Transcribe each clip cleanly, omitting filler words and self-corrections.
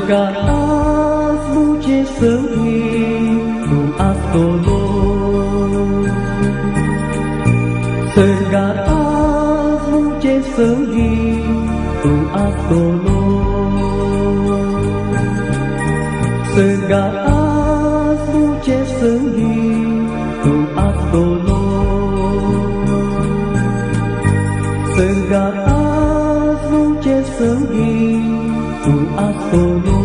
Sergat azmuce sări tu astolo Sergat azmuce sări tu astolo Sergat azmuce sări tu astolo Sergat azmuce sări tu astolo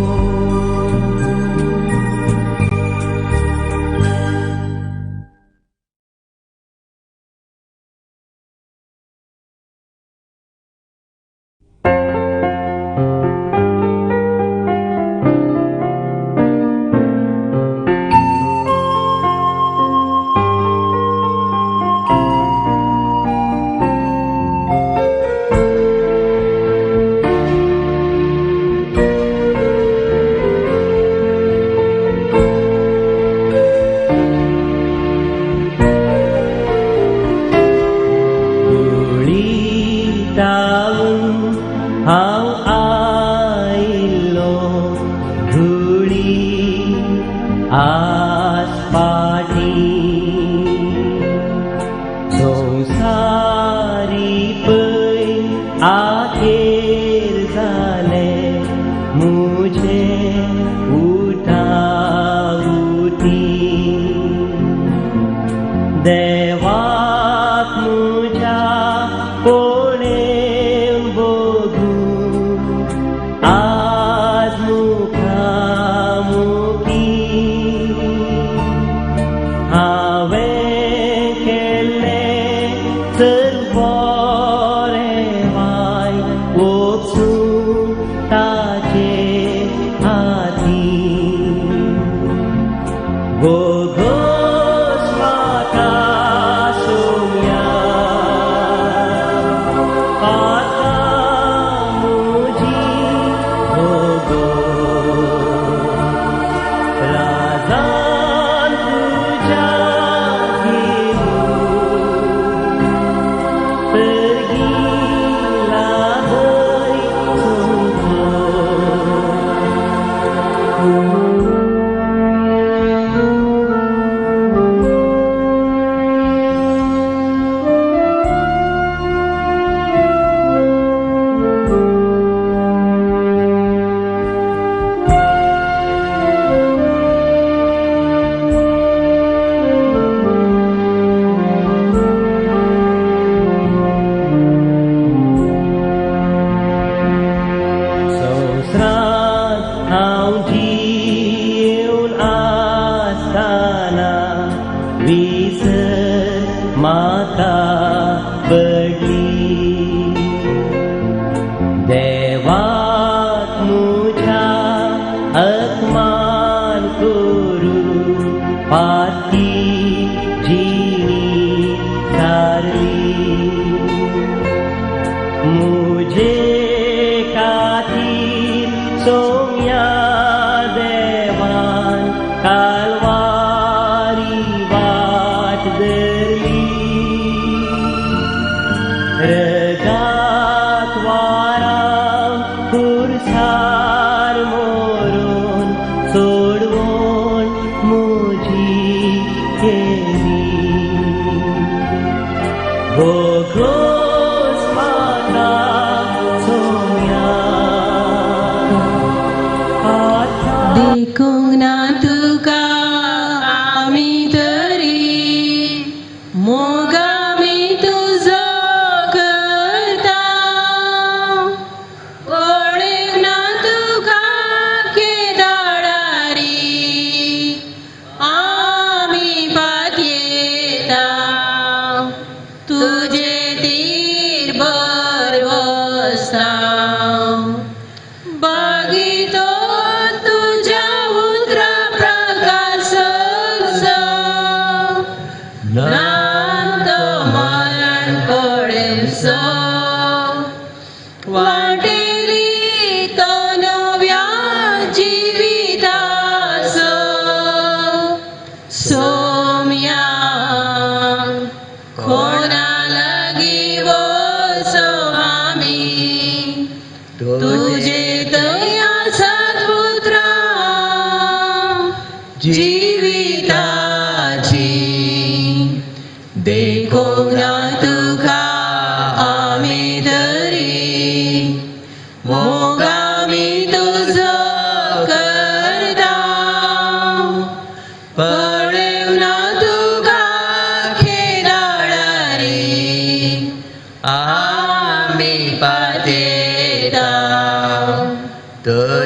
तुझे दया सद्बुद्धी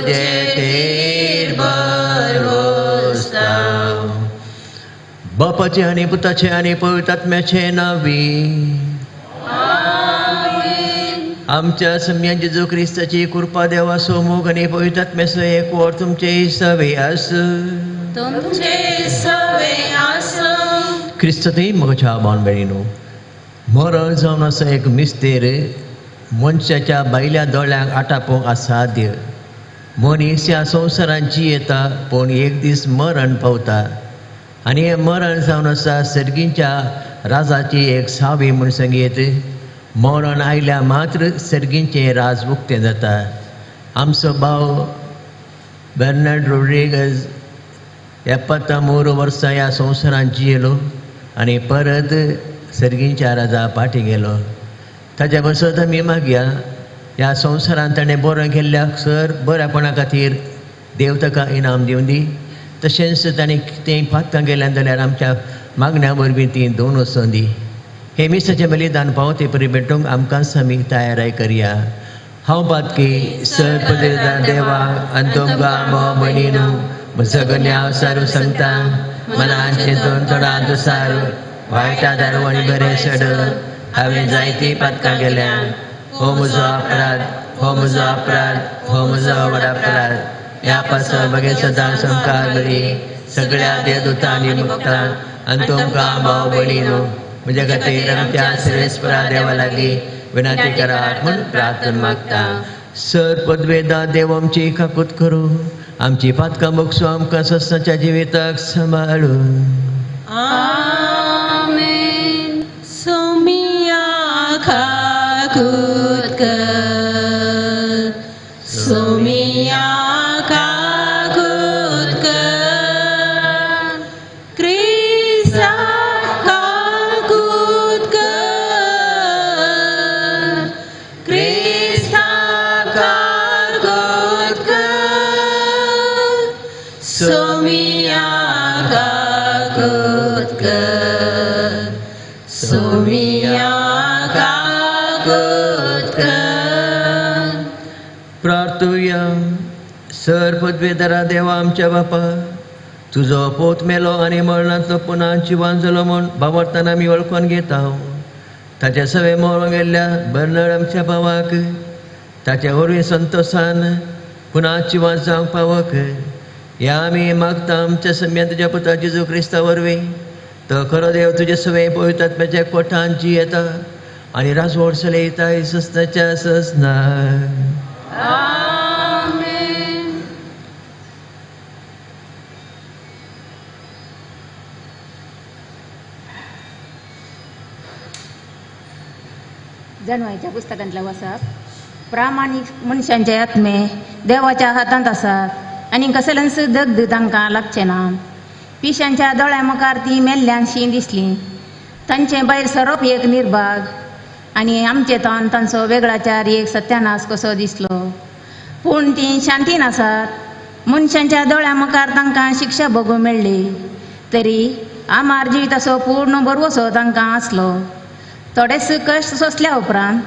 जेतेर बरवस्ताव. बापाचे आणि पुताचे आणि पवित्रात्म्याचे नावी. आमच्या सम्या जेजू ख्रिस्ताची कृपा देवा सोमोग आणि पवित्रात्म्यासह एक वर तुमचे सवे आस. तुमचे सवे आस. ख्रिस्तातही मगच्या बाण बहिणीनो, मरण जावन असं एक मिस्तेर मनशाच्या बायल्या दोळ्यांक आटापोवंक असाध्य. मनीस ह्या संवसारांत जियेता पूण एक दीस मरण पावता आनी हें मरण जावन आसा सर्गींच्या राजाची एक सावी म्हूण संगीत. मरण आयल्या मात्र सर्गींचें राज उक्तें जाता. आमचो भाव बेर्नार्ड रोड्रिगज 73 वर्सां ह्या संवसारांत जियेलो आनी परत सर्गींच्या राजा फाटी गेलो. ताच्या बसत आमी मागया ह्या संवसारांत ताणें बरें केल्ल्या सर बऱ्यापणा खातीर देव ताका इनाम दिवन दी. तशेंच ताणें कितेंय पातकां गेल्यां जाल्यार आमच्या मागण्या वरवीं ती दोन वचोन दी. हे मिसाचें बलिदान पावते परी भेटूंक आमकांच आमी तयाराय करया. हांव पातकी सर बलिदान देवा आनी तुमकां भाव भयणीनो म्हजो गन्याव सारू सांगता. मनाचें तोंड तोडांत सारू वायटा दारू आनी बरें सड हांवें जायतीं पातकां गेल्यां. हो म्हजो अपराध, हो म्हजो अपराध, हो म्हजो व्हड अपराध. ह्या पासो बगे सदां संकार बरी सगळ्या देवदूतांनी मुक्ता आनी तुमकां भाव भयणीनो म्हज्या खातीर आमच्या सर्वेस्परा देवा लागीं विनंती करात म्हूण प्रार्थना मागता. सर पदवेदा देव आमची काकूत करूं, आमची पातकां मोगसो आमकां सस्ताच्या जिविताक सांबाळू. आमेन. सोमिया काकूत कर, सोमिया काकूत कर, क्रिस्ता काकूत कर, क्रिस्ता काकूत कर, सोमिया काकूत कर, सोमिया काकूत कर. प्रार्थुया. सर पदवेदारा देवा आमच्या बापा, तुजो पोत मेलो आनी मरणांतलो पुना जिवान जालो म्हूण भावार्थान आमी वळखून घेता. ताच्या सवे मरून गेल्ल्या बर्नार्ड आमच्या भावाक ताच्या वरवीं संतोशान पुना जिवान जावंक पावक ह्या आमी मागता आमच्या सम्या तुज्या पुता जेजू क्रिस्ता वरवीं. तो खरो देव तुजे सवे पवित्रात्म्याच्या कोठांत जियेता आनी राजवट चलयता सस्ताच्या ससना. आमेन. जाणवायच्या पुस्तकांतला वसाप. प्रामाणीक मनशांचे आत्मे देवाच्या हातांत आसात आनी कसलेंच दगद तांकां लागचें ना. पिशांच्या दोळ्या मुखार ती मेल्ल्यांशी दिसलीं. तांचें भायर सरप एक निर्भाग आनी आमचे तोंड तांचो वेगळाचार एक सत्यानाश कसो दिसलो. पूण तीं शांतीन आसात. मनशांच्या दोळ्या मुखार तांकां शिक्षा भोगूंक मेळ्ळी तरी आमार जिविताचो पूर्ण बरवसो तांकां आसलो. थोडेच कश्ट सोंसल्या उपरांत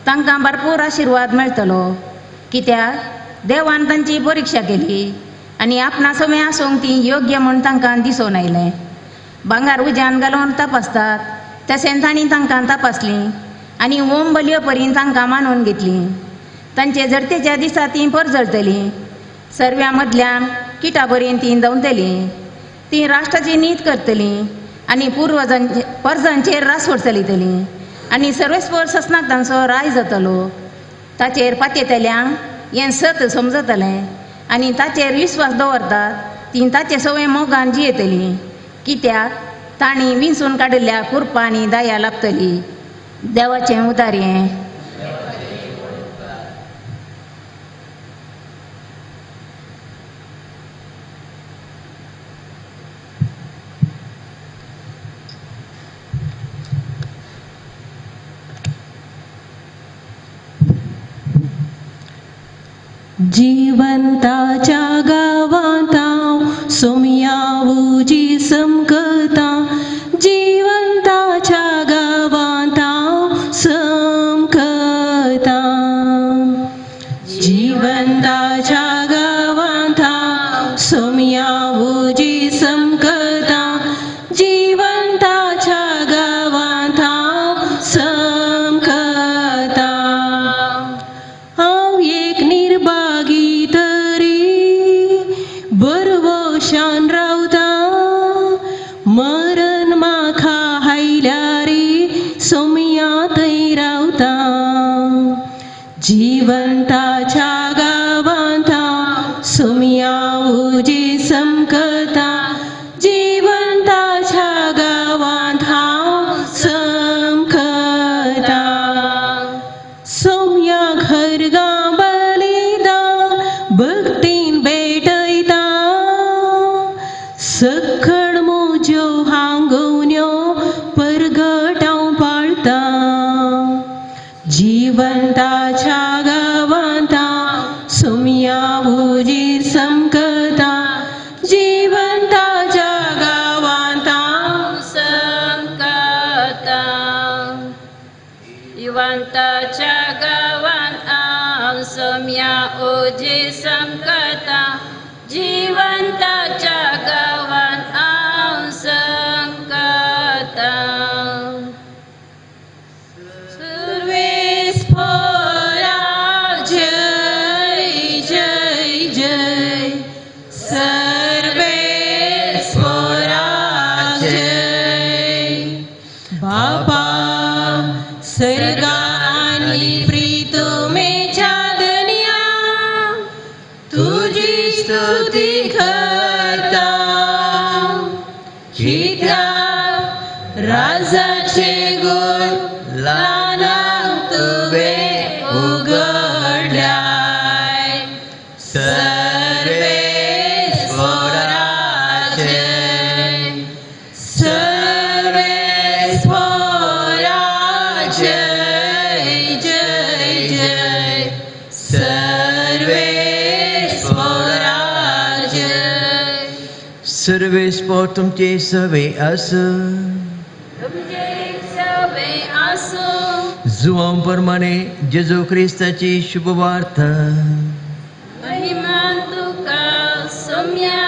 तांकां भरपूर आशिर्वाद मेळटलो. कित्याक देवान तांची परिक्षा केली आनी आपणा समें आसूंक ती योग्य म्हूण तांकां दिसून आयलें. भांगार उज्यान घालून तपासतात तशें तांणी तांकां तपासलीं आनी होम बलयो परीन तांकां मानून घेतलीं. तांचे जरतेच्या दिसा तीं परजळटलीं. सर्व्या मदल्यान किटा परीन तीं दवतलीं. तीं राष्ट्राची नीत करतलीं आनी परजांचेर रासवट चलयतलीं आनी सर्वेस्पर ससनाक तांचो राय जातलो. ताचेर पातयेतल्यांक हें सत समजतलें आनी ताचेर विस्वास दवरतात तीं ताचे सवय मोगान जियेतलीं. कित्याक तांणी विंचून काडिल्ल्या कुरपा आनी दया लाभतली. देवाचें उदार हें. जिवंताच्या गावांत हांव सोमया उजी समकता. जिवंताच्या गावांत हांव समकता. जिवंताच्या जिवंताच्या गावांत हांव सोम्या उजी समकता जिवंताच्या गावांत हांव समकता सोम्या खरगा बलिदान भक्तीन भेटयता सखड मोज्यो हांगवण्यो परगटाव पाळता जिवंताच्या गावांत हांव सोम्या उजीर समकता जिवंताच्या गावांत हांव समकता जिवंताच्या गावांत हांव सोम्या उजीर समकता जिवंताच्या गावांत हांव समकता सर्वेस्परा जय जय जय सर्वेस्परा जय बापा सर्गा आणि प्रीतमेच्या दुनिया तुझी स्तुती करता कित्याक राजाचे गुण लानांक तुवें उगडल्याय सर्वेस्परा जय सर्वेस्परा जय जय जय सर्वेस्परा जय सर्वेस्पर तुमचे सवे असो तुमचे सवे आसूं जुवां प्रमाणे जेजू ख्रिस्ताची शुभवार्ता महिमान तुका सोम्या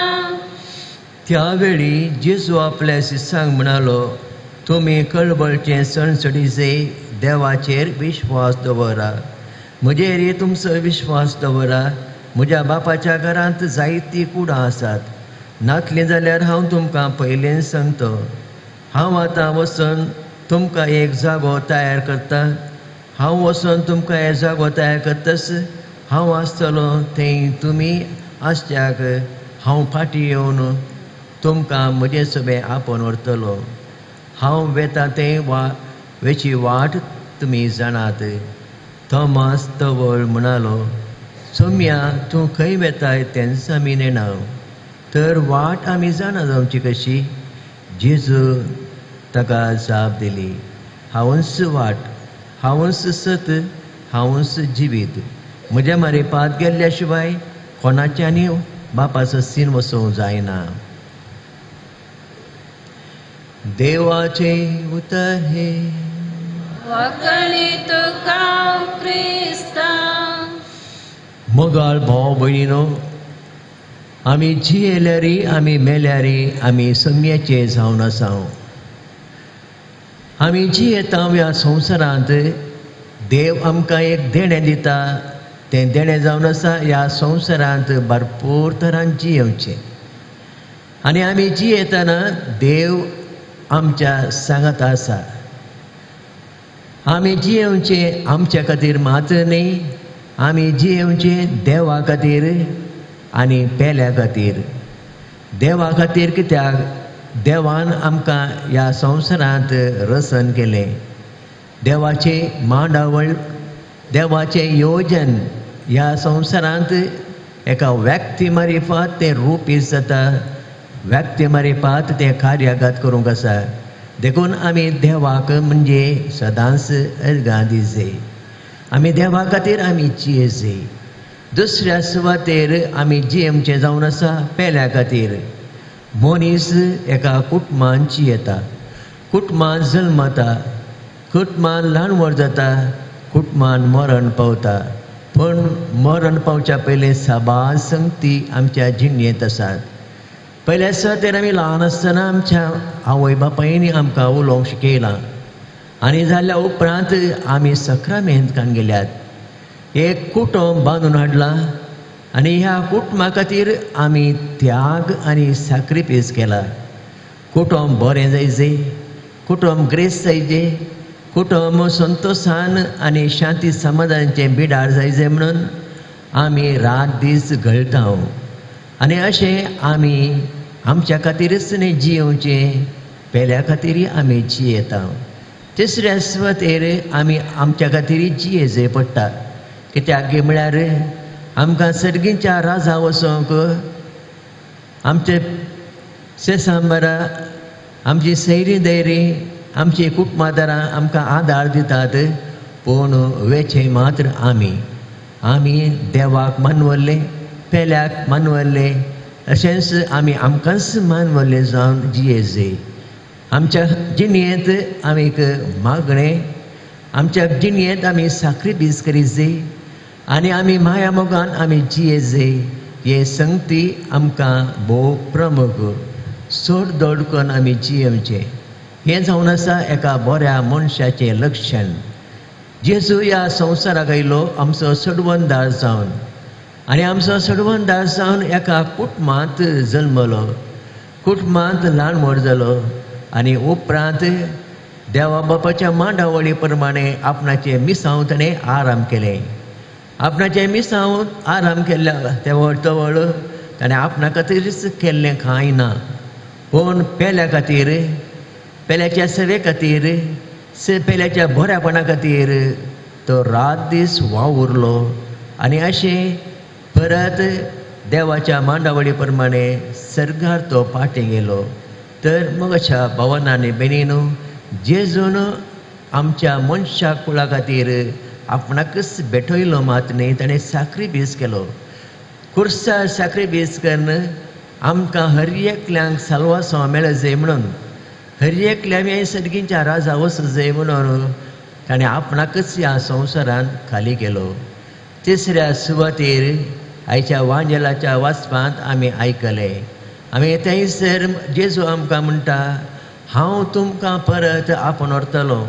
त्यावेळी जेजू आपल्या शिष्यांक म्हणालो तुमी कळबळचे सणसडीचे देवाचेर विश्वास दवरा म्हजेर तुमचो विश्वास दवरा म्हज्या बापाच्या घरांत जायतीं कुडां आसात नातलीं जाल्यार हांव तुमकां पयलें सांगतो हांव आतां वचून तुमकां एक जागो तयार करता हांव वचून तुमकां एक जागो तयार करतस हांव आसतलो थंय तुमी आसच्याक हांव फाटीं येवन तुमकां म्हजें सगळें आपोवन व्हरतलो हांव वेता तें वेची वाट तुमी जाणात थोमास तवळ म्हणालो सोम्या तूं खंय वेताय तेंच आमी नेणा तर वाट आमी जाणा जावची कशी जेजू ताका जाप दिली हांवूच वाट हांवूच सत हांवूच जिवीत म्हज्या मारेपात गेल्ल्या शिवाय कोणाच्यानी बापाचो सीन वचूंक जायना देवाचे उतर हे वखणी तुका क्रिस्ता मोगाळ भाव भयणीनो आमी जियेल्यारी आमी मेल्यारी आमी सोम्याचे जावन आसाव आमी जियेता ह्या संवसारांत देव आमकां एक देणें दिता तें देणें जावन आसा ह्या संवसारांत भरपूर तरान जियेवचें आनी आमी जियेतना देव आमच्या सांगात आसा आमी जियेवचें आमच्या खातीर मात्र न्ही आमी जियेवचें देवा खातीर आनी पेल्या खातीर देवा खातीर कित्याक देवान आमकां ह्या संवसारांत रचन केलें देवाचें मांडावळ देवाचें योजन ह्या संवसारांत एका व्यक्ती मारिफात तें रुपीत जाता व्यक्ती मारिफात तें कार्यागत करूंक आसा देखून आमी देवाक म्हणजे सदांच अर्गां दिवचें आमी देवा खातीर आमी जियेचें दुसऱ्या सुवातेर आमी जियेवचें जावन आसा पेल्या खातीर मनीस एका कुटुंबांत जियेता कुटुंबांत जल्मता कुटुंबांत ल्हान व्हड जाता कुटुंबांत मरण पावता पूण मरण पावच्या पयलीं साबार संगती आमच्या जिणेंत आसात पयल्या सुवातेर आमी ल्हान आसतना आमच्या आवय बापायनी आमकां उलोवंक शिकयलां आनी जाल्या उपरांत आमी सक्रामेंतान गेल्यात एक कुटुंब बांदून हाडलां आनी ह्या कुटुंबा खातीर आमी त्याग आनी सॅक्रिफायस केला कुटुंब बरें जायचें कुटुंब ग्रेस जायचें कुटुंब संतोषान आनी शांती समाधानाचें बिडार जायचें म्हणून आमी रात दीस घडटा आनी अशें आमी आमच्या खातीरच न्ही जियोवचें, पेल्या खातीर आमी जियेता. तिसऱ्या सुवातेर आमी आमच्या खातीर जियेचें पडटा. कित्याक म्हळ्यार आमकां सर्गीच्या राजा वचोंक आमचे सेसांबरा, आमची सैरी दैरी, आमची कुटुंबादारां आमकां आदार दितात. पूण वेचे मात्र आमी देवाक मानवल्ले, पेल्याक मानवल्ले, तशेंच आमी आमकांच मानवल्ले जावन जियेचे. आमच्या जिणेंत आमी मागणें, आमच्या जिणेंत आमी साखरी बीस करीचे आनी आमी माया मोगान आमी जियेचे. हे संगती आमकां भोव प्रमुख. सोड दोड करून आमी जियेवचें, हें जावन आसा एका बऱ्या मनशाचें लक्षण. जेजू ह्या संवसाराक आयलो आमचो सडवंदार जावन, आनी आमचो सडवंदार जावन एका कुटुंबांत जल्मलो, कुटुंबांत ल्हान व्हड जालो आनी उपरांत देवा बापाच्या मांडावळी प्रमाणे आपणाचे मिसांव ताणें आराम केलें. आपणाचे मिसांव आराम केल्ल्या तवळ ताणें आपणा खातीरच केल्लें कांय ना, पूण पेल्या खातीर, पेल्याच्या सेवे खातीर, पेल्याच्या बऱ्यापणा खातीर तो रात दीस वावुरलो. आनी अशें परत देवाच्या मांडावळी प्रमाणे सर्गार तो पाटी गेलो. तर मग अशा भावांनी बेनीनो, जेजून आमच्या मनशा कुळा खातीर आपणाकच भेटयलो मात न्ही, ताणें साखरी बीस केलो. खुर्सार साखरी बीस करून आमकां हर एकल्यांक साल्वासांव मेळूं जाय म्हणून, हर एकल्या सर्गीच्या राजा वचूं जाय म्हणून ताणें आपणाकच ह्या संवसारांत खाली केलो. तिसऱ्या सुवातेर आयच्या वांजेलाच्या वाचपांत आमी आयकलें, आमी थंयसर जेजू आमकां म्हणटा, हांव तुमकां परत आपोवन व्हरतलो.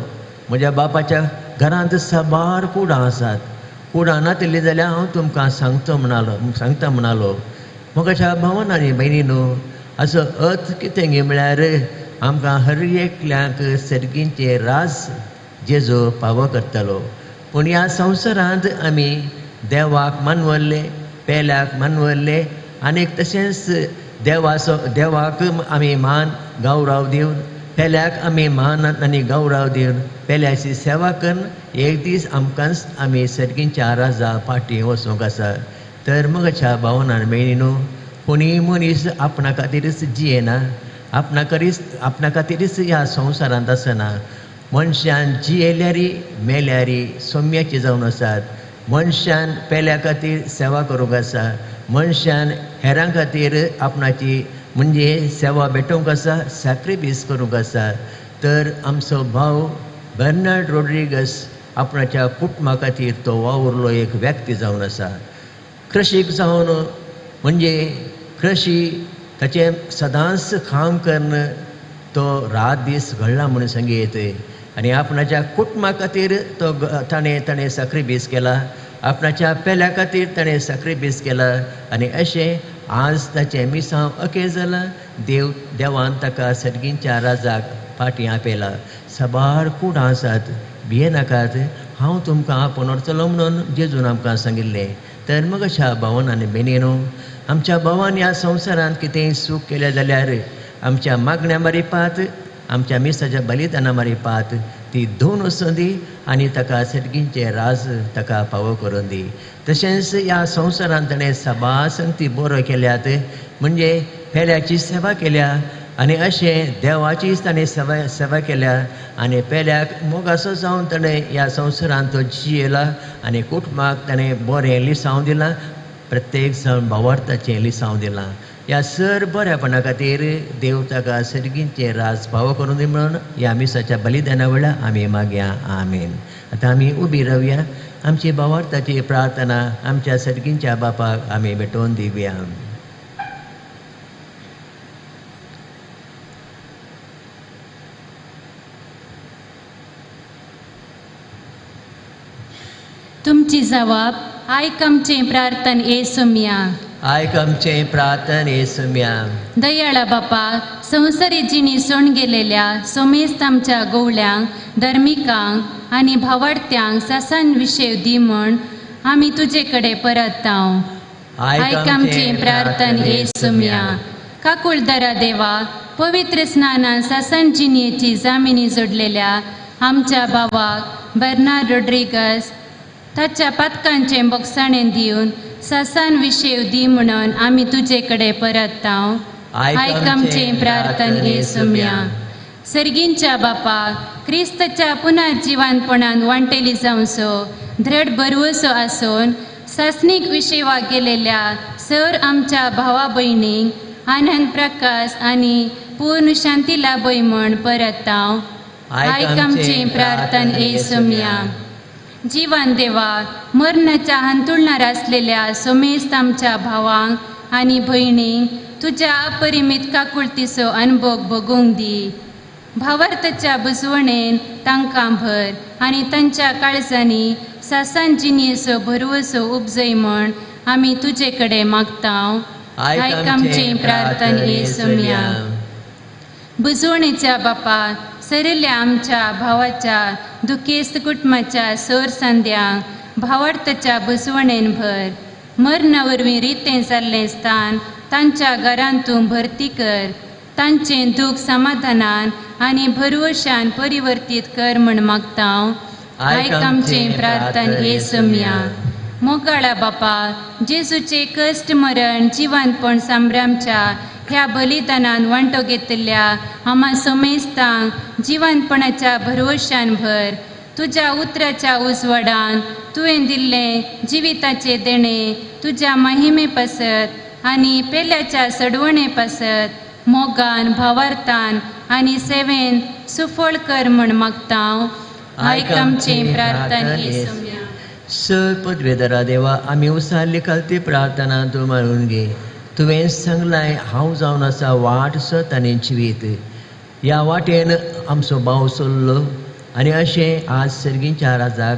म्हज्या बापाच्या घरांत साबार कुडां आसात, कुडां नातलीं जाल्यार हांव तुमकां सांगता म्हणालो. मग अशा भावान आनी भयणीनो, असो अर्थ कितें गे म्हळ्यार आमकां हर एकल्यांक सर्गींचे राज जेजू फावो करतलो. पूण ह्या संवसारांत आमी देवाक मानवल्ले, पेल्याक मानवल्ले, आनीक तशेंच देवाक आमी मान गौरव दिवन, पेल्याक आमी मान आनी गौरव दिवन पेल्याची सेवा करून एक दीस आमकांच आमी सर्गींच्या राजा फाटीं वचूंक आसा. तर मग अशा भावना मेळिनो, कोणीय मनीस आपणा खातीरच जियेना, आपणा खातीरच ह्या संवसारांत आसना. मनशान जियेल्यारी मेल्यारी सोम्याची जावन आसात. मनशान पेल्या खातीर सेवा करूंक आसा, मनशान हेरां खातीर आपणाची म्हणजे सेवा भेटोवंक आसा, सॅक्रिफायस करूंक आसा. तर आमचो भाव बर्नार्ड रोड्रिगस आपणाच्या कुटुंबा खातीर तो वावुरलो एक व्यक्ती जावन आसा. कृशीक जावन म्हणजे कृशी ताचें सदांच काम करून तो रात दीस घडला म्हणून सांगीत. आनी आपणाच्या कुटुंबा खातीर तो ताणें सॅक्रिफायस केला, आपणाच्या पेल्या खातीर ताणें सॅक्रिफायस केला. आनी अशें आज ताचें मिसांव अखेर जालां. देवान ताका सर्गींच्या राजाक फाटीं आपयला. साबार कुडां आसात, भिये नाकात, हांव तुमकां आपोवन व्हरतलो म्हणून जेजून आमकां सांगिल्लें. तर मग अशा भावान आनी बेनीनो, आमच्या भावान ह्या संवसारांत कितेंय सूख केलें जाल्यार आमच्या मागण्या मारिपात, आमच्या मिसाच्या बलिदाना मारिपात ती धुवन वचून दी आनी ताका सर्गींचे राज ताका फावो करून दी. तशेंच ह्या संवसारांत ताणें साबार संगती बरो केल्यात, म्हणजे पेल्याची सेवा केल्या आनी अशें देवाचीच ताणें सेवा केल्या. आनी पेल्याक मोगासो जावन ताणें ह्या संवसारांत तो जियेला आनी कुटुंबाक ताणें बरें लिसांव दिलां, प्रत्येक जाण भावार्थाचें लिसांव दिलां. ह्या सर बऱ्यापणा खातीर देव ताका सर्गींचे राज फावो करून दी म्हणून ह्या मिसाच्या बलिदाना वेळार आमी मागया. आमीन. आतां आमी उबी रावया. आमची भावार्थाची प्रार्थना आमच्या सर्गींच्या बापाक आमी भेटोवन दिवया. तुमची जबाब आयक आमचें प्रार्थन येसुमिया. आयक आमचे प्रार्थने सुम्या. दयाळा बापा, संवसारी जिणी सोण गेलेल्या सोमेस्त आमच्या गवळ्यांक, धर्मिकांक आनी भावार्थ्यांक सासान विशय दी म्हण आमी तुजे कडेन परतांव. आयक आमची प्रार्थना येसुम्या. काकुळदरा देवा, पवित्र स्नानान सासान जिणयेची जामिनी जोडलेल्या आमच्या भावाक बर्नार्ड रोड्रिगस ताच्या पातकांचे बोगसाणें दिवन सासान विशय दी म्हणून आमी तुजे कडेन परतांव. आयक आमचे प्रार्थना येसुम्या. सर्गींच्या बापा, क्रिस्ताच्या पुनर्जिवानपणान वांटेली जावचो दृढ भरवसो आसून सासणीक विशेवा गेलेल्या सर आमच्या भावा भयणींक आनंद प्रकाश आनी पूर्ण शांती लाभय म्हण परतांव. आयक आमचे प्रार्थना येसुम्या. जीवन देवा, मरणाच्या हांतुळणार आसलेल्या सोमेस्त आमच्या भावांक आनी भयणींक तुज्या अपरिमीत काकुळतीचो अनुभव भोगूंक दी. भावार्थाच्या बुजवणेन तांकां भर आनी तांच्या काळजांनी सासान जिणयेचो भरवसो उपजय म्हण आमी तुजे कडेन मागतांव. आयक आमचे प्रार्थना येसुम्या. बुजवणेच्या बापा, सरिल्ल्या आमच्या भावाच्या दुखेस्त कुटुंबाच्या सर सांद्यांक भावार्थाच्या बुजवणेन भर. मरणा वरवीं रितें जाल्लें स्थान तांच्या घरांत तूं भरती कर. तांचें दूख समाधानान आनी भरवशान परिवर्तीत कर म्हण मागतांव. आयक आमचे प्रार्थना येसुम्या. मोगाळा बापा, जेजूचे कश्ट मरण जिवानपण सांभरामच्या ह्या बलिदानान वांटो घेतिल्ल्या आम्हा सोमेस्तांक जिवानपणाच्या भरवशान भर. तुज्या उतराच्या उजवाडान तुवें दिल्लें जिविताचे देणे तुज्या महिमे पासत आनी पेल्याच्या सडवणे पासत मोगान, भावार्थान आनी सेवेन सुफळ कर म्हण मागतांव. आयक आमचे प्रार्थना येसुम्या. सर पदवेदरा देवा, आमी उसारली कालती प्रार्थना तूं मारून घे. तुवें सांगलाय हांव जावन आसा वाट, सत आनी जिवीत. ह्या वाटेन आमचो भाव चल्लो आनी अशें आज सर्गींच्या राजाक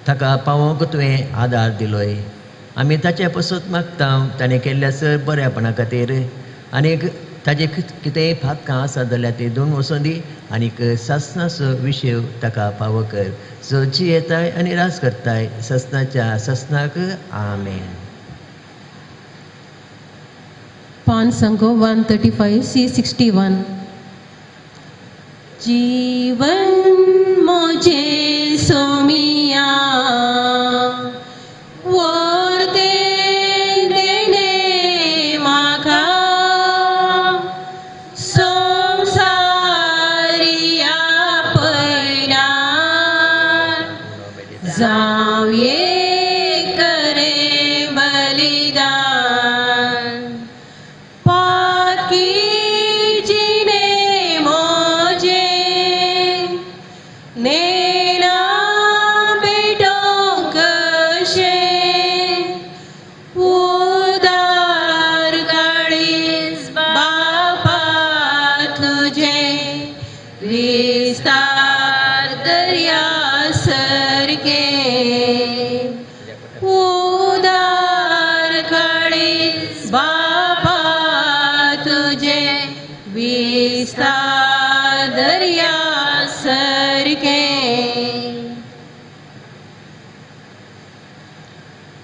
ताका पावोवंक तुवें आदार दिलोय. आमी ताचे पसत मागता ताणें केल्ल्या सर बऱ्यापणा खातीर. आनीक ताजे कितेंय फातकां आसा जाल्यार ते दोन वचून दी आनीक ससनाचो विशय ताका फावो कर. जो जियेताय आनी रास करताय ससनाच्या ससनाक. आमेन. पान संघो 135 C61. जीवन मोजे सोमिया वर्दे देणे मागा संसारिया पैरा जावये करे बलिदान.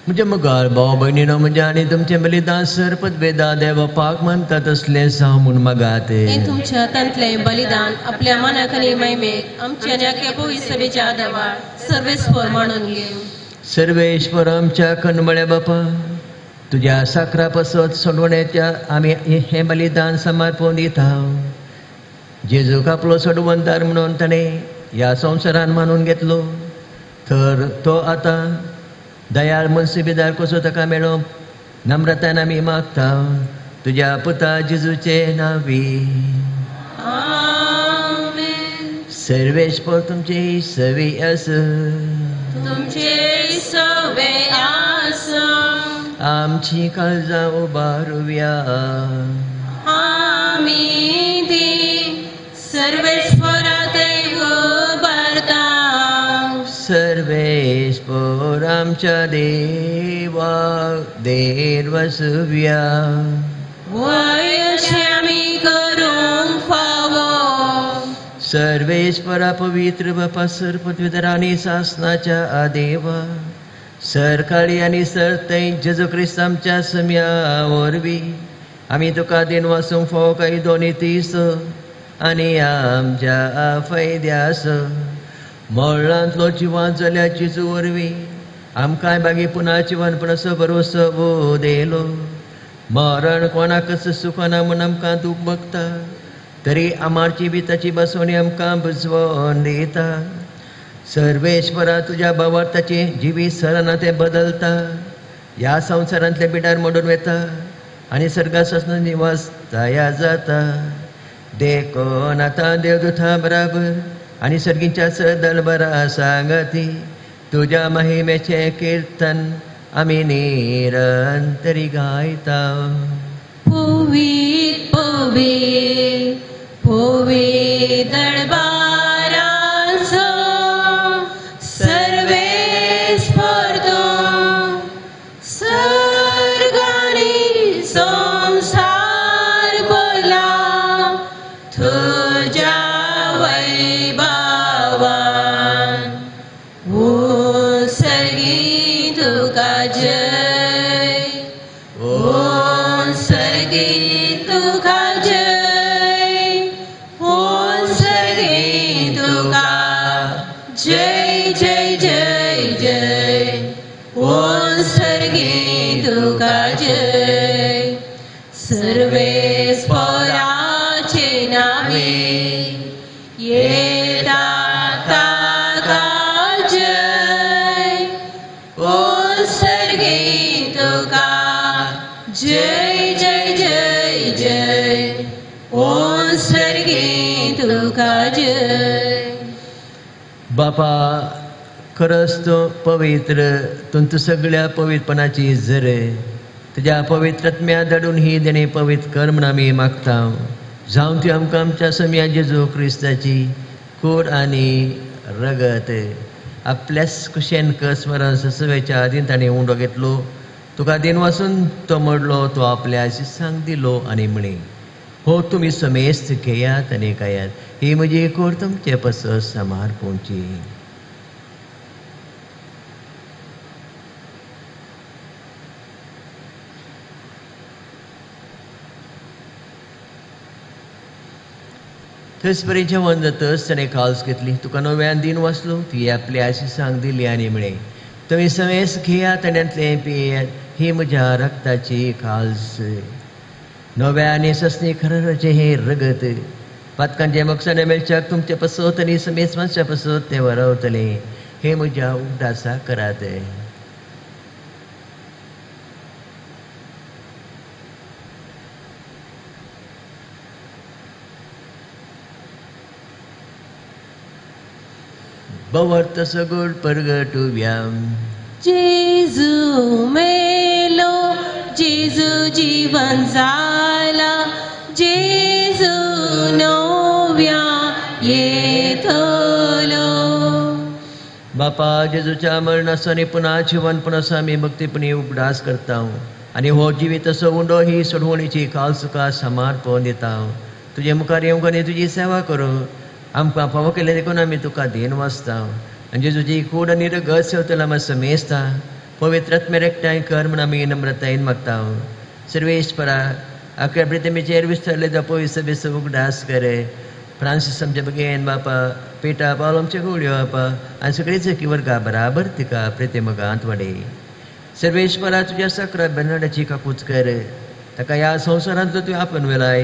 म्हणजे मुगार भाव भयणीनो, म्हणजे आनी तुमचे बलिदान सरपत बेदा देवा पाक म्हणटा तसलें जावं म्हूण मागात. हे तुमच्या हातांतलें बलिदान आपल्या मनाक आनी महिमेक आमच्या आनी पवित्र सभेच्या आदार सर्वेस्वर मानून घे. सर्वेश्वर आमच्या कणमळ्या बापा, तुज्या साकरा पसत सोडवण्याच्या आमी हे बलिदान समर्पण दिता. जेजूक आपलो सोडवंतार म्हणून ताणें ह्या संवसारान मानून घेतलो, तर तो आतां दयाळ मनसुबेदार कसो ताका मेळो नम्रतान आमी मागता तुज्या पुता जेजूचे नांवी. सर्वेश्वर तुमचे सवे आस, तुमचे सवे आस. आमची काळजां उबारुया. आमी ती सर्वेश्वरा ते उबारता. सर्वे सर्वेस्पर आमच्या देवा देर वसव्या वयशे आमी करूंक फावो सर्वेस्परा पवित्र बापा सर पदवीधर आनी सासनाच्या आदेवा सरकाळी आनी सरतय जेजू क्रिस्त आमच्या सम्या वरवीं आमी तुका दिन वासूंक फावो काय दोनी तीस आनी आमच्या फायद्यास मळांतलो जिवांत जाल्या जेजू वरवीं आमकांय बागी पुना जिवनपणाचो भरोसो देलो मरण कोणाकच सुखाना म्हूण आमकां दूख बगता तरी आमारची बी ताची बसवणी आमकां बुजवून दिता सर्वेश्वरा तुज्या भावार्थाचे जिवी सराना ते बदलता ह्या संवसारांतले बिडार मोडून वेता आनी सर्गासन निवास तयार जाता देखून आतां देवदूता बराबर आनी सर्गींच्या सदल बरा सांगती तुज्या महिमेचे कीर्तन आमी निरंतरी गायता पवित पवित पवित दरबारांचो सर्वेस्पर तूं सर्ग आनी संसार भरला तुज्या वैभवान सर्गी तुका जय सर्गी तुका जय सर्गी तुका जय जय जय जय सर्गी तुका जय सर्वेस्पराचे नावे येता ताका जय सर्गी तुका जय जय जय जय सर्गी तुका जय बापा खरंच तो पवित्र तू सगळ्या पवित्रपणाची झर तुज्या पवित्रत्म्या दडून ही देणे पवित्र कर म्हूण आमी मागता जावं ती आमकां आमच्या सम्या जेजू क्रिस्ताची कूड आनी रगत आपल्याच कुशेन कसमरण ससवेच्या आदीन ताणें उंडो घेतलो तुका दिन वासून तो मडलो तो आपल्या शिसांक दिलो आनी म्हणे हो तुमी समेस्त घेयात आनी खायात ही म्हजी कूड तुमचे पसत समार्पणची थंयच बरें जेवण जातच ताणें काल्स घेतली तुका नव्यान दिन वाचलो ती आपल्या आशिसांक दिली आनी म्हणे तुमी समेस घेयात ताण्यांतलें पियेयात ही म्हज्या रक्ताची काल्स नव्या आनी ससनी खरचे हे रगत पातकांचे मोक्षाने मेळच्याक तुमचे पसत आनी समेस मनशा पसत ते वरवतले हे म्हज्या उगडासा करात बवर्त सगुड परगटुव्याम जेजू मेलो जेजू जीवन जाला जेजू नव्या येतलो बापा जेजूच्या मरणाचो आनी पुना जिवनपणाचो आमी भक्तीपणी उगडास करता आनी हो जिवीत असो उंडो ही सोडवणीची काल तुका समार्पण दिता तुजे मुखार येवंक आनी तुजी सेवा करूं आमकां फावो केले देखून आमी तुका दिन वाचता आनी जेजूची कूड आनी रगत सेवतलो आमी समेस्ता पवित्रत्मे एकठांय कर म्हूण आमी नम्रतायेन मागता सर्वेश्वरा आख्या प्रिथेमीचेर विस्तारले पवित्र सभेचो उगडास करे फ्रांसीस आमचे बगेन बापा पेटा पावलो आमचे घोड्यो बापा आनी सगळीच वर्गा बराबर तिका प्रिथेमगांत वाडय सर्वेश्वरा तुज्या सकरा बेनाडाची काकूच कर ताका ह्या संवसारांतलो तुवें आपण वेलाय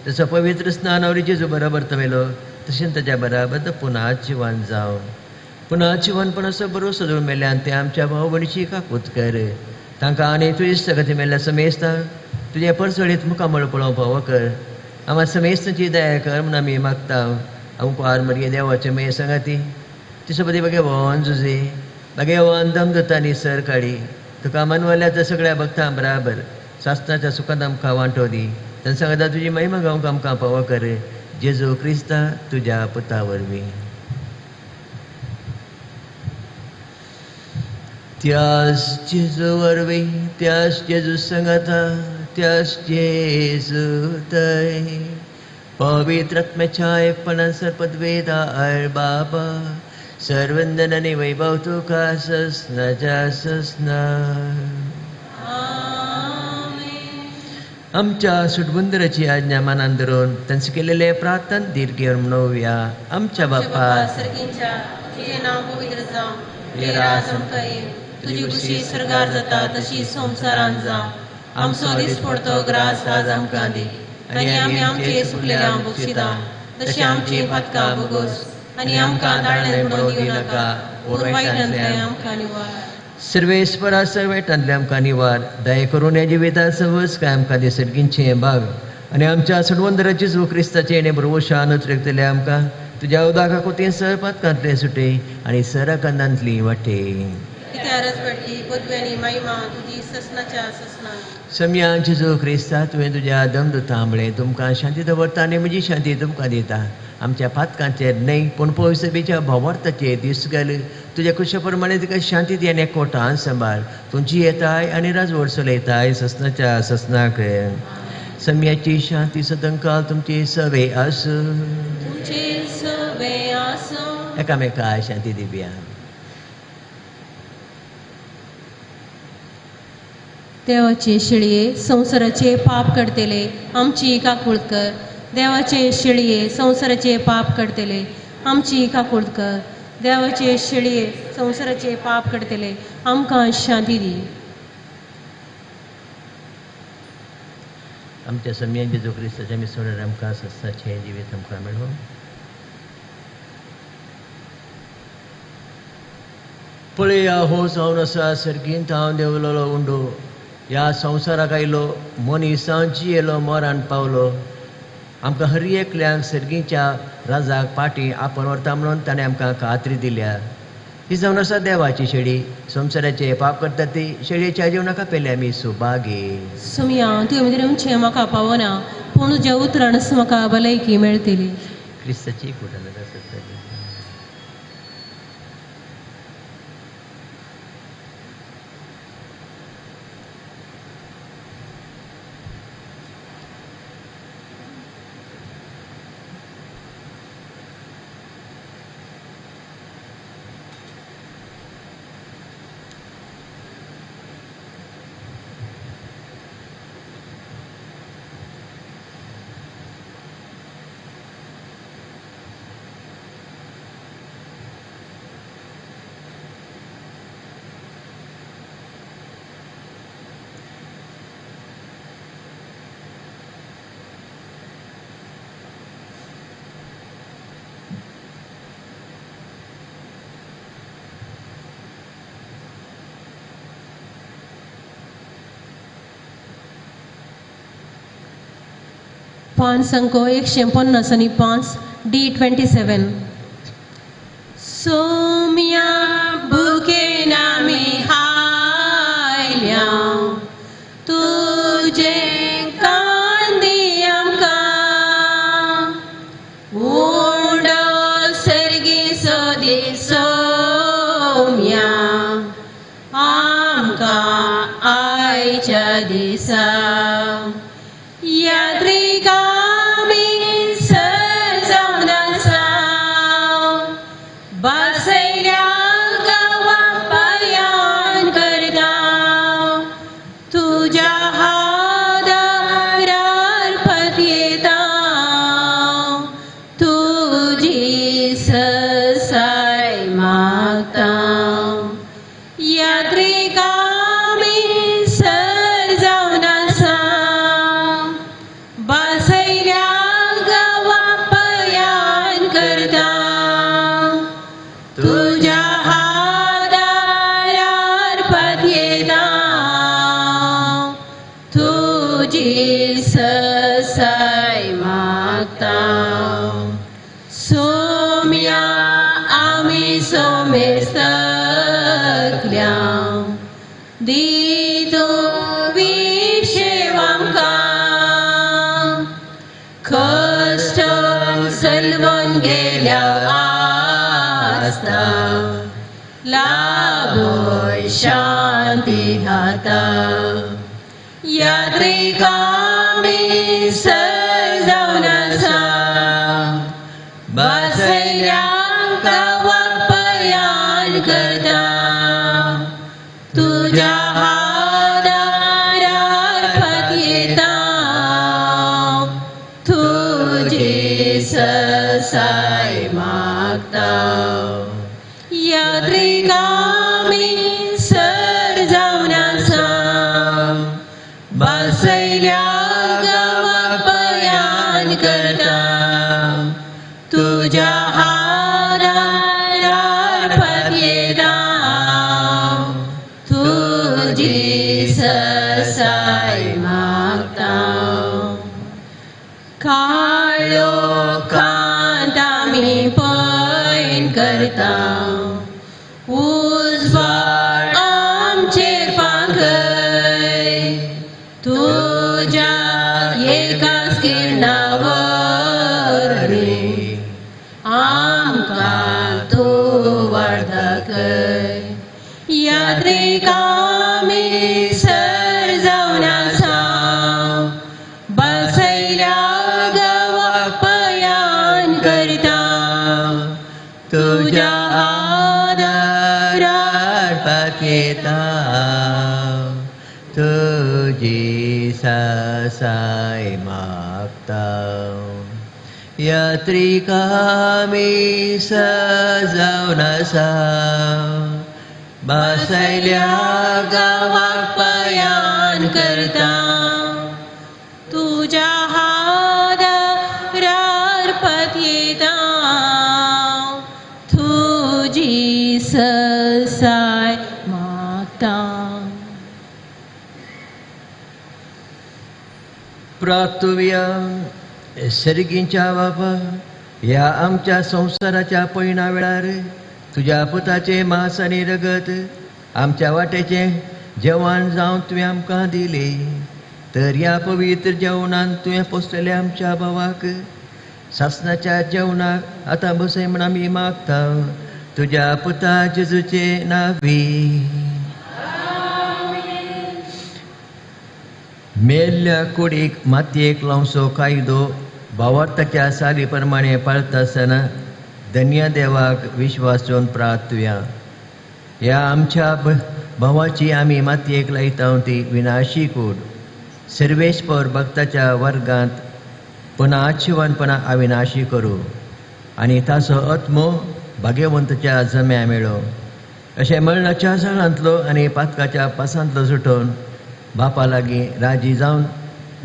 तसो पवित्र स्नानावरी जेजू बरोबर तवेलो तशें ताच्या बराबर तो पुना जिवन जावं पुना जिवनपणाचो भरोसो दवरून मेल्यान ते आमच्या भाव भयणीची काकूत कर तांकां आनी तुजी सगती मेल्या समेस्ता तुजे परसळीत मुखामळ पळोवंक फावो कर आम्हा समेस्ताची दया कर म्हूण आमी मागता आमकां मरये देवाचे मे सांगाती तिसो बदी बगे वोन जुजे बगे वोन दमदता आनी सर काडी तुका मनवल्या त्या सगळ्या भक्तां बराबर सासणाच्या सुखांत आमकां वांटो दी तांकां सांगता तुजी महिमा गावंक आमकां फावो कर जेजू क्रिस्ता तुज्या पुता वरवीं त्याच जेजू वरवीं त्याच जेजू संगता त्याच जेजू थंय पवित्र आत्म्याच्या एकपणान सर्पद्वेदा बाबा सर्वंदन आनी वैभव तुका ससनाच्या ससना. आमच्या सुटबुंदराची आज्ञा मनान धरून तांचे केलेले प्रार्थना दीर्घ म्हणूया. आमच्या बाप्पा सर्गींच्या तुझे नाव पवित्र जावं, तुझे राज आमकां येवं, तुजी खुशी स्वर्गार जाता तशी संवसारांत जावं. आमचो दीस पडतो ग्रास आज आमकां दी, आनी आमी आमचे सुकलेल्यांक बक्षिता तशी आमची पातकां भोगोस, आनी आमकां दाळ्यान पडूंक दिवं नाका, पूण वायटांतल्यान आमकां निवार. सर्वेस्परा सर्वेटांतले आमकां निवार. दया करून ह्या जिवितांत सवस काय आमकां दे सर्गींचे भाग आनी आमच्या सुडवंदराची जो क्रिस्ताचे आनी प्रभुशान उतरयतले आमकां तुज्या उदका कोतीन सरपातकांतले सुटे आनी सरकंदांतली वाटे. कित्यारच पडटी पदव्यांनी महिमा तुजी ससनाच्या ससना. सम्यांचे जो क्रिस्ता तुवें तुज्या दमदुतांबळे तुमकां शांती दवरता आनी म्हजी शांती तुमकां दिता. आमच्या पातकांचेर न्हय पूण पवित्रतेच्या भावार्थाचेर दीस घाल. तुज्या कुशा प्रमाणे तिका शांती दी आनी एकवटान सांबाळ. तुमची येताय आनी राजवट चलयताय ससनाच्या ससनाक. सम्याची शांती सदंकाल तुमची सवे आसूं. तुमचे सवे आसूं. एकामेकाक शांती दिवया. देवाचे शिळये संवसाराचे पाप करतेले आमची काकूळ कर. देवाचे शिळये संवसाराचे पाप करतेले आमची काकूळ कर. देवाचे शिळये संवसाराचे पाप करतेले आमकां शांती दी. आमच्या सम्यांचे जो क्रिस्ताच्या मिसळार आमकां सस्ताचें जिवीत आमकां मेळो. पळया हो जावन आसा सर्गींत हांव देवलोलो उंडो ह्या संवसाराक आयलो मनीसांची येलो मोरान पावलो. आमकां हर एकल्याक सर्गीच्या राजाक पाटी आपण व्हरता म्हणून ताणें आमकां खात्री दिल्या. ही जावन आसा देवाची शेळी संवसाराचे पाप करता ती शेळयेच्या जिवनाका पेले आमी सुभागी. सुमया तुवें भितर म्हाका पावना पूण तुज्या उतरानच म्हाका भलायकी मेळटली. क्रिस्ताची कुटुंबात आसता. पान संको 150 आणि 5 D27. सोम्या बुके नामी हायल्या तुझे कांदी आमकां उंडो सर्गी सोदी सोम्या आमकां आयच्या दिसा यात्रिकामी सजावन आसा बसयल्या गांवा पायान करता तुज्या हादारार पतयेता तुजी ससाय मागता. यात्रिकामी सजावन आसा बसयल्या गांवा पायान करता तुज्या हादारार पतयेता तुजी ससाय मागता. सोम्या आमी सोमेस्तकल्या दी तूं विशेव आमकां कश्ट सलवून गेल्या आसता लाभोय शांती हाता यात्रिकामी सजाऊन असा बसैल्यांका वापयान करता तुझ्या हादारात येता तुझी ससाय मागता यात्रिकामी सजाऊन असा बसैल्या गवापयान करता तुझ्या हादारात येता तुझी ससाय मागता काळो कांता मी पैन करता उजवाड आमचेर पांखय तुझ्या एकाच किरणावरवी आमकां तूं वाडदाखय यात्रिकामी सजाऊन असा बसैल्या गवापयान करता तुझ्या आदारार पाकेता तुझी ससाय मागता यात्रिकामी सजाऊन असा बसैल्या गावाक पयान करता तुझ्या हादारार येता तुझी ससाय मागता प्रार्थुया सर्गींच्या बाबा ह्या आमच्या संसाराच्या पैणा वेळार तुझ्या पुताचे मांस आनी रगत आमच्या वाटेचे जेवण जावन तुवें आमकां दिले तर ह्या पवित्र जेवणान तुवें पोसलेल्या आमच्या भावाक सासणाच्या जेवणाक आतां बसय म्हण आमी मागता तुझ्या पुता जेजूचे नांवी मेल्ल्या कुडीक मातयेक लावचो कायदो भावार्थाच्या साली प्रमाणे पाळता आसतना धन्य देवाक विश्वासून प्रार्थुया ह्या आमच्या भावाची आमी मातयेक लायता ती विनाशी कूड सर्वेस्पर भक्ताच्या वर्गांत पुन्हा आशिवानपणा अविनाशी करूं आनी ताचो आत्मो भाग्यवंतच्या जम्या मेळो अशें मरणाच्या झाडांतलो आनी पातकाच्या पासांतलो सुटोवन बापा लागीं राजी जावन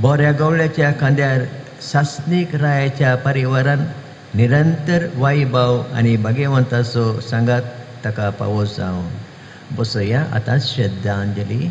बोऱ्या गवळ्याच्या खांद्यार सासनीक रायाच्या परिवारान निरंतर वैभव आनी भाग्यवंताचो सांगात ताका पावस जावं बसया आतां श्रद्धांजली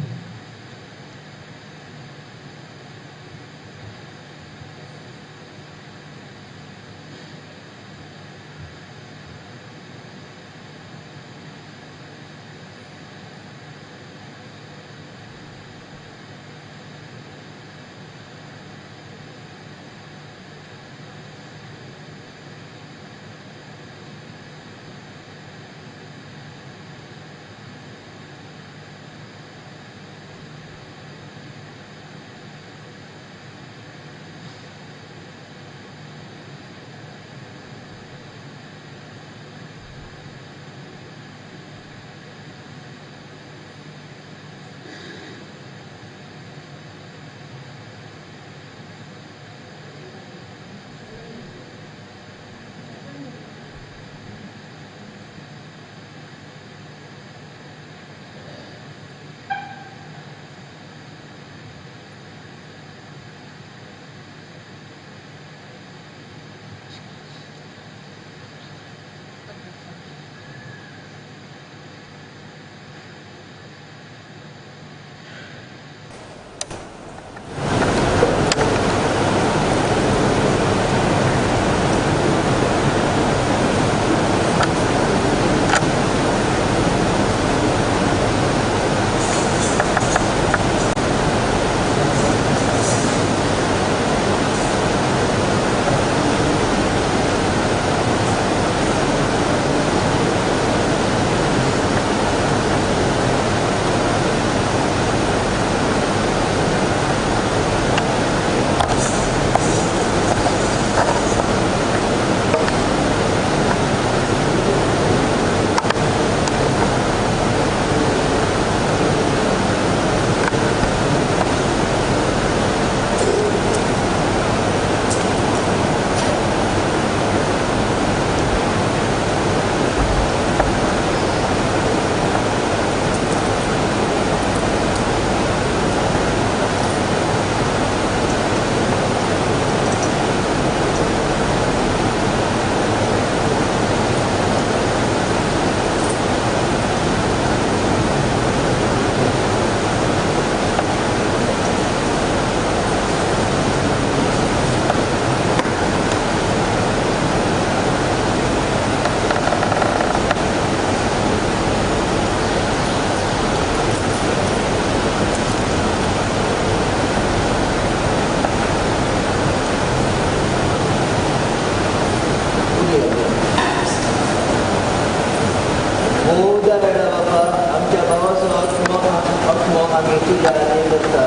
आम्ही तुझ्या आधी करता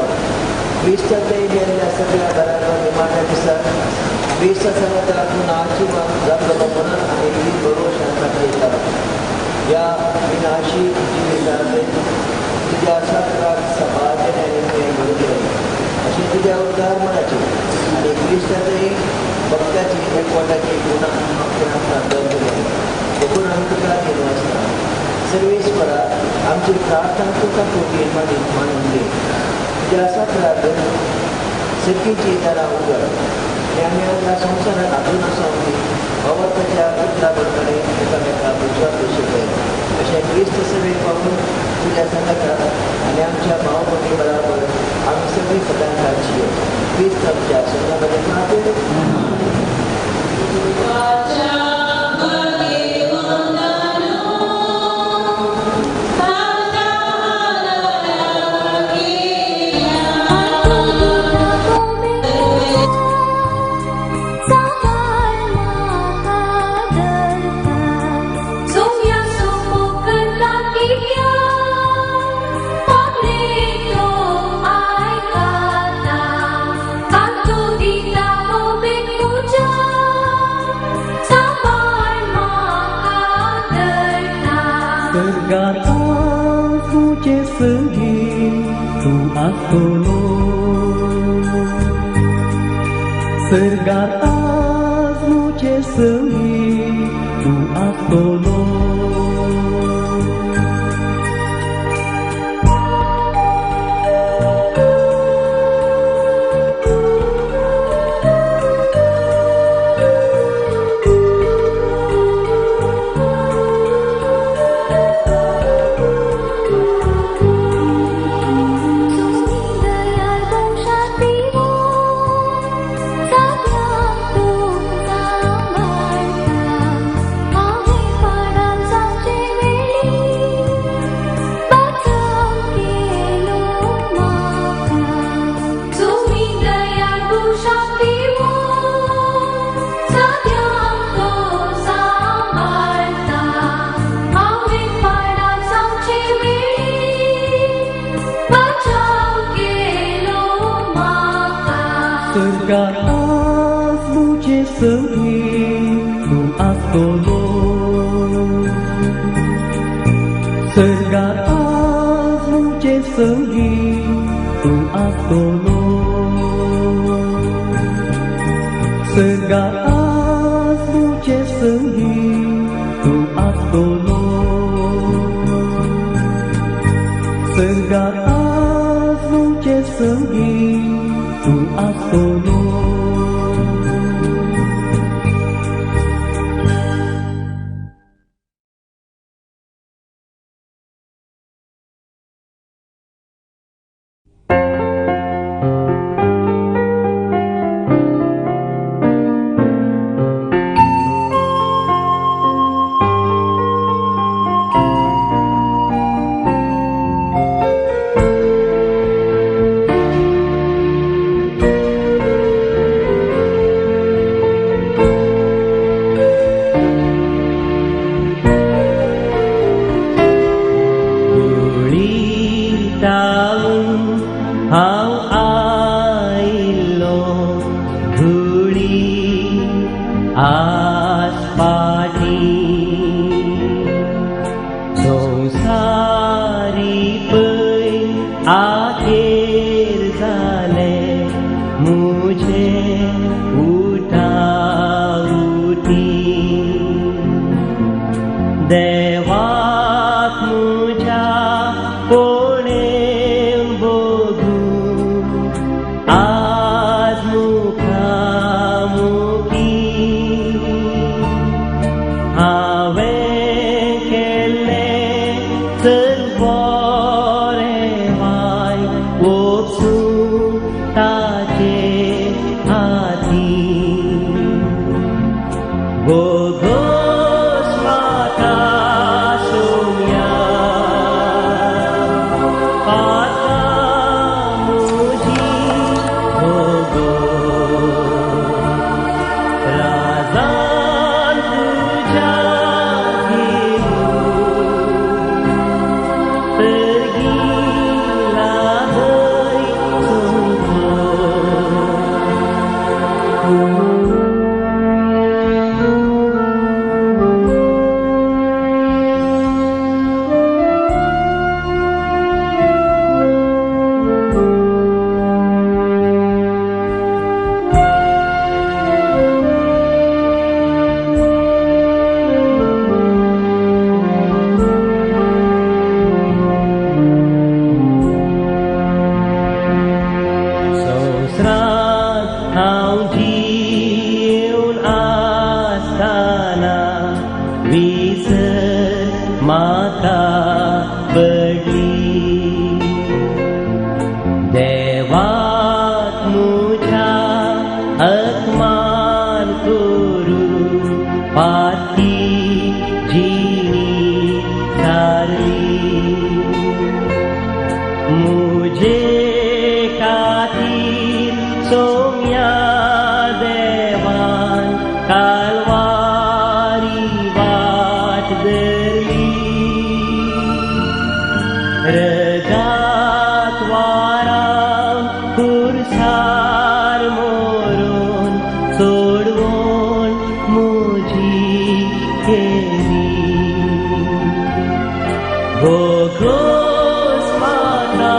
क्रिस्तांतय गेल्ल्या सगळ्या घरांना निमाण्या दिसाक क्रिस्ता सांगता तूं आशिर्वाद जातलो म्हणून आमी ही बरोबर शांतात येता या विनाशी जिवितांत तुझ्या सत्रात सभाजन आनी प्रेम भरले अशें तुझ्या उद्धार मनाची आनी क्रिस्तांतय भक्ताची एकवटाची गुणां आपणाक दवरले देखून आमी तुका दिलो आसता सर्वेश्वरा आमची प्रार्थना तुका कोटी मानून घे तुझ्या सत्रात सतीची दारां उगड आनी आमी ह्या संवसारात हातून आसा अवताच्या उतरा प्रमाणे एकामेकाक विश्वास शिकय अशें क्रिस्त सेवेक पावून तुज्या संगता आनी आमच्या भाव भयणी बराबर आमी सगळीं सदांच आमची क्रिस्त आमच्या संघामध्ये खातीर Sergat azuce sângi, tu acolo. Sergat azuce sângi, tu acolo. Sergat azuce sângi, tu acolo. Sergat azuce sângi, tu acolo. Sergat azuce sângi, tu acolo. Pergilah रजात वारा खुर्सार मोरून सोडवून मुजी केली भोगोस माता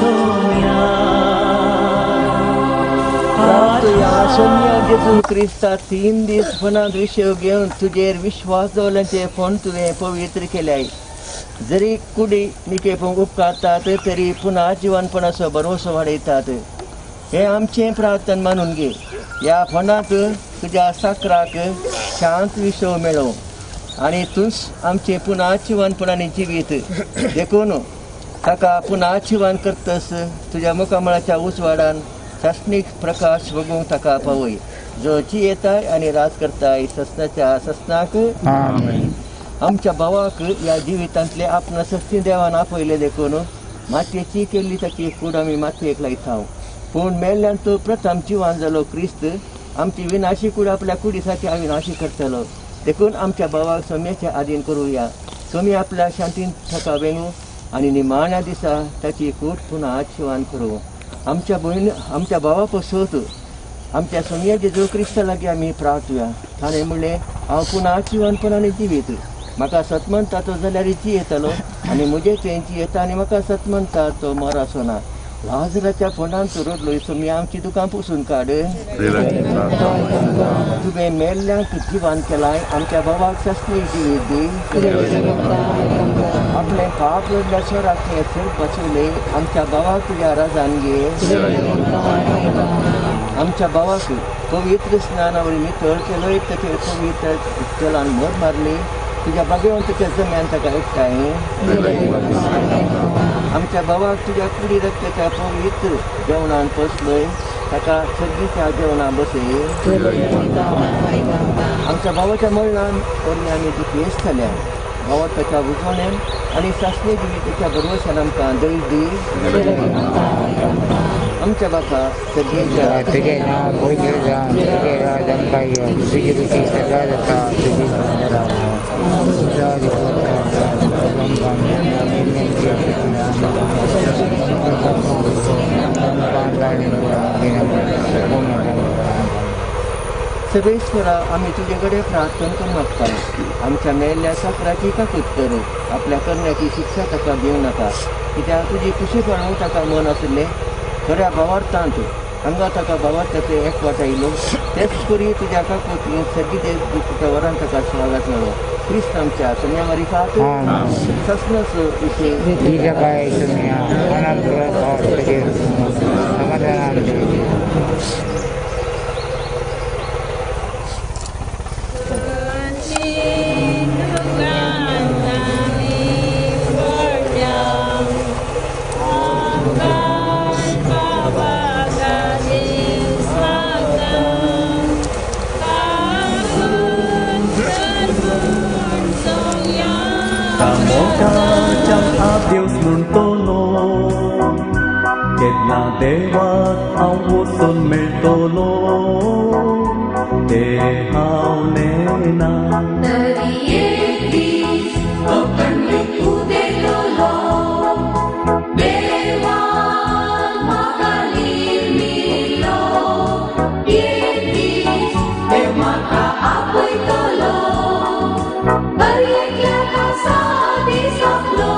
सोम्या सोम्या जेजू क्रिस्ता 3 दीस फणांत विशय घेवन तुजेर विश्वास दवरल्याचे फोन तुवें पवित्र केल्याय जरी कुडी निकेपंक उपकारतात तरी पुन्हा जिवनपणाचो भरवसो वाडयतात हे आमचें प्रार्थना मानून घे ह्या फोंडांत तुज्या साकराक शांत विसव मेळो आनी तूंच आमचें पुन्हा जिवनपणांनी जिवीत देखून ताका पुन्हा जिवन करतस तुज्या मुखामळाच्या उजवाडान शासनीक प्रकाश बगूंक ताका पावय जो जियेताय आनी राज करताय ससनाच्या ससनाक आमच्या भावाक ह्या जिवितांतले आपणा सस्ती देवान आपयले देखून मातयेची केल्ली ताची कूड आमी मातयेक लायता पूण मेल्ल्यान तो प्रथम जिवान जालो क्रिस्त आमची विनाशी कूड आपल्या कुडीसाठी अविनाशी करतलो देखून आमच्या भावाक सोम्याचे आधीन करुया सोमी आपल्या शांतीन थाका वेंगू आनी निमाण्या दिसा ताची कूड पुन्हा जिवान करूं आमच्या भावा पसोत आमच्या सोम्या जेजू क्रिस्ता लागीं आमी प्रार्थुया ताणें म्हणलें हांव पुन्हा जिवनपणांनी जिवीत म्हाका सत म्हणटा तो जाल्यार जियेतलो आनी म्हजे थंय जियेता आनी म्हाका सत म्हणटा तो मरासो ना लाजराच्या फोंडांत तूं रडलो सोमी आमची दुकान पुसून काड तुवें मेल्ल्यांक जिवान केलाय आमच्या भावाक सस्नी जिवीत दी आपलें पाप रडल्या स्वराक सर बसवले आमच्या भावाक तुज्या राजान घे आमच्या भावाक पवित्र स्नानावळी नितळ केलोय ताचेर पवित्र जलान मोर मारली तुझ्या भाग्यवंताच्या जम्यान ताका एकठांय आमच्या भावाक तुज्या कुडी रक्ताच्या पवित्र जेवणान पसलय ताका सगळीच्या जेवणां बसय आमच्या भावाच्या मळणान वरवीं आमी दुखेस जाल्या भावा ताच्या उजवण्यान आनी सासणे जिविताच्या भरवशान आमकां दय दी आमच्या बाका सगळीच्या तुझे नाव पवित्र जावं तुझे राज आमकां यो तुजी रुची सदा जाता तुजी सर्वेश्वरा आमी तुजे कडेन प्रार्थना करूं मागता आमच्या मेल्ल्या साकराची काकूत कर आपल्या करण्याची शिक्षा ताका दिवं नाका कित्याक तुजी खुशी पळोवंक ताका मन आसलें खऱ्या भावार्थांत हांगा ताका भावार्थाचे एकवटायलो तेच करी तुज्या काकूती सगळी तुज्या वरान ताका स्वागत मेळो क्रिस्त आमच्या सोम्या खात ससनस विशय काय सोम्या समाधान Deus nun tono Kedna devat au usun mel tono Te haunena Tarietis Open likude lolo Devan makalir milo Yetis Demaka apoy tolo Bariekya kasa di saklo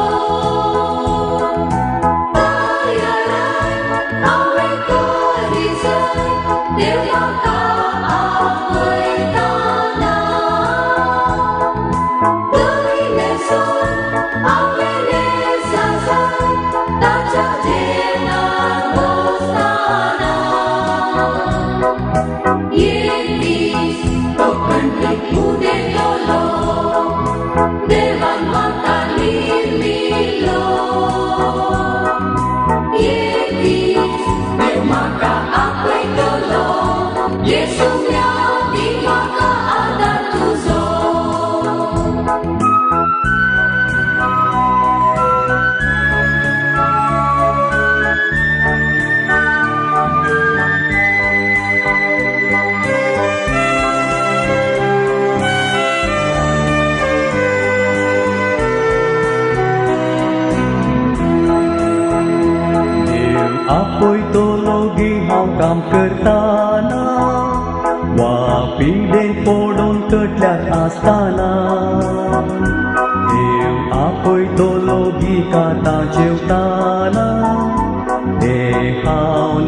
Devan makalir milo Yetis Demaka apoy tolo Yesumya di maka ada tuzo आपयतलो गी हांव काम करताना वा पिडेन पडून तटल्यात आसताना देव आपयतलो गी कातां जेवताना ते हांव